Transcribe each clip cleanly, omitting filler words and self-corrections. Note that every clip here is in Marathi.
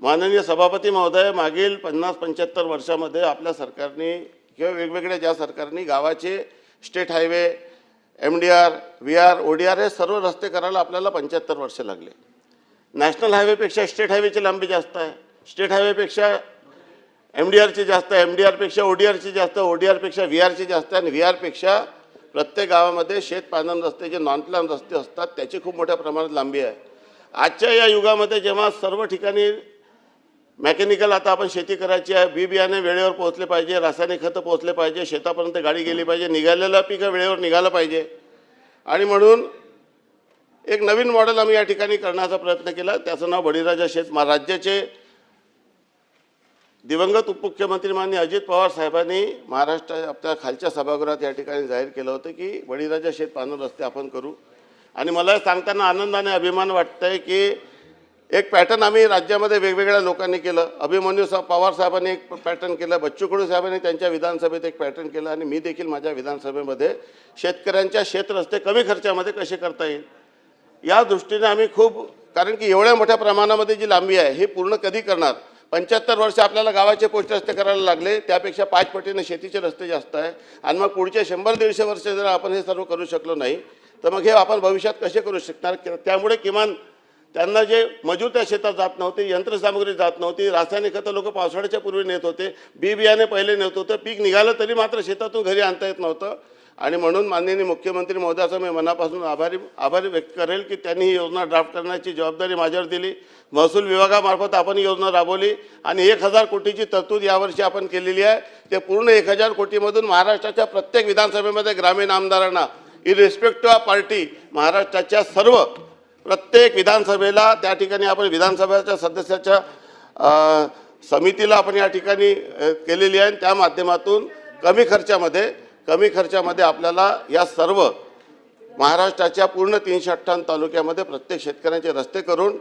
माननीय सभापती महोदय, मागील 50-75 वर्षामध्ये आपल्या सरकारने किंवा वेगवेगळ्या ज्या सरकारने गावाचे state highway, MDR, VR, ODR हे सर्व रस्ते करायला आपल्याला 75 वर्ष लागले। नॅशनल हायवेपेक्षा स्टेट हायवेची लांबी जास्त आहे, स्टेट हायवेपेक्षा MDRची जास्त आहे, MDRपेक्षा ODRची जास्त, ODRपेक्षा VRची जास्त आहे आणि VRपेक्षा प्रत्येक गावामध्ये शेतपालन रस्ते जे नॉन प्लॅन रस्ते असतात त्याची खूप मोठ्या प्रमाणात लांबी आहे। आजच्या या युगामध्ये जेव्हा सर्व ठिकाणी मेकॅनिकल आता आपण शेती करायची आहे, बी बियाणे वेळेवर पोहोचले पाहिजे, रासायनिक खतं पोहोचले पाहिजे, शेतापर्यंत गाडी गेली पाहिजे, निघालेलं पीक वेळेवर निघालं पाहिजे आणि म्हणून एक नवीन मॉडेल आम्ही या ठिकाणी करण्याचा प्रयत्न केला। त्याचं नाव बळीराजा शेत। राज्याचे दिवंगत उपमुख्यमंत्री माननीय अजित पवार साहेबांनी महाराष्ट्र आपल्या खालच्या सभागृहात या ठिकाणी जाहीर केलं होतं की बळीराजा शेत पालन रस्ते आपण करू आणि मला सांगताना आनंदाने अभिमान वाटतंय की एक पॅटर्न आम्ही राज्यामध्ये वेगवेगळ्या लोकांनी केलं। अभिमन्यू पवार साहेबांनी एक पॅटर्न केलं, बच्चू कडू साहेबांनी त्यांच्या विधानसभेत एक पॅटर्न केलं आणि मी देखील माझ्या विधानसभेमध्ये शेतकऱ्यांच्या शेत रस्ते कमी खर्चामध्ये कसे करता येईल या दृष्टीने आम्ही खूप, कारण की एवढ्या मोठ्या प्रमाणामध्ये जी लांबी आहे हे पूर्ण कधी करणार। 75 वर्ष आपल्याला गावाचे पोस्ट रस्ते करायला लागले, त्यापेक्षा 5 पटीने शेतीचे रस्ते जास्त आहे आणि मग पुढचे 100-150 वर्ष जर आपण हे सर्व करू शकलो नाही तर मग हे आपण भविष्यात कसे करू शकणार। त्यामुळे किमान त्यांना जे मजूर त्या शेतात जात नव्हते, यंत्रसामुग्री जात नव्हती, रासायनिक खतं लोक पावसाळ्याच्या पूर्वी नेत होते, बी बियाणे पहिले नेत होते, पीक निघालं तरी मात्र शेतातून घरी आणता येत नव्हतं आणि म्हणून माननीय मुख्यमंत्री महोदयाचा मी मनापासून आभार व्यक्त करेल की त्यांनी ही योजना ड्राफ्ट करण्याची जबाबदारी माझ्यावर दिली। महसूल विभागामार्फत आपण ही योजना राबवली आणि 1000 कोटीची तरतूद यावर्षी आपण केलेली आहे। ते पूर्ण 1000 कोटीमधून महाराष्ट्राच्या प्रत्येक विधानसभेमध्ये ग्रामीण आमदारांना इररिस्पेक्टिव्ह ऑफ पार्टी महाराष्ट्राच्या सर्व प्रत्येक विधानसभेला त्या ठिकाणी आपण विधानसभेच्या सदस्याच्या समितीला आपण या ठिकाणी केलेली आहे। त्या माध्यमातून कमी खर्चामध्ये आपल्याला या सर्व महाराष्ट्राच्या पूर्ण 358 तालुक्यामध्ये प्रत्येक शेतकऱ्यांचे रस्ते करून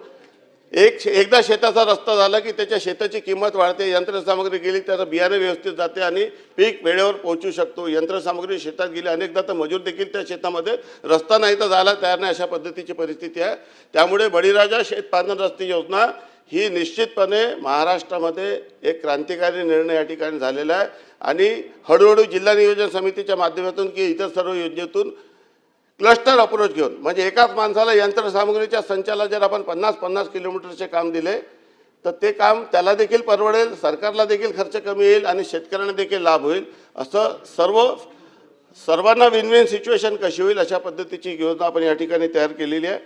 एकदा शेताचा रस्ता झाला की त्याच्या शेताची किंमत वाढते, यंत्रसामुग्री गेली तर बियाणे व्यवस्थित जाते आणि पीक वेळेवर पोहोचू शकतो। यंत्रसामुग्री शेतात गेली, अनेकदा तर मजूर देखील त्या शेतामध्ये रस्ता नाही तर जायला तयार नाही, अशा पद्धतीची परिस्थिती आहे। त्यामुळे बळीराजा शेत पालन रस्ते योजना ही निश्चितपणे महाराष्ट्रामध्ये एक क्रांतिकारी निर्णय या ठिकाणी झालेला आहे आणि हळूहळू जिल्हा नियोजन समितीच्या माध्यमातून की इतर सर्व योजनेतून क्लस्टर अप्रोच घेऊन म्हणजे एकाच माणसाला यंत्रसामुग्रीच्या संचाला जर आपण 50-50 किलोमीटरचे काम दिले तर ते काम त्याला देखील परवडेल, सरकारला देखील खर्च कमी येईल आणि शेतकऱ्यांना देखील लाभ होईल। असं सर्वांना विन विन सिच्युएशन कशी होईल अशा पद्धतीची योजना आपण या ठिकाणी तयार केलेली आहे।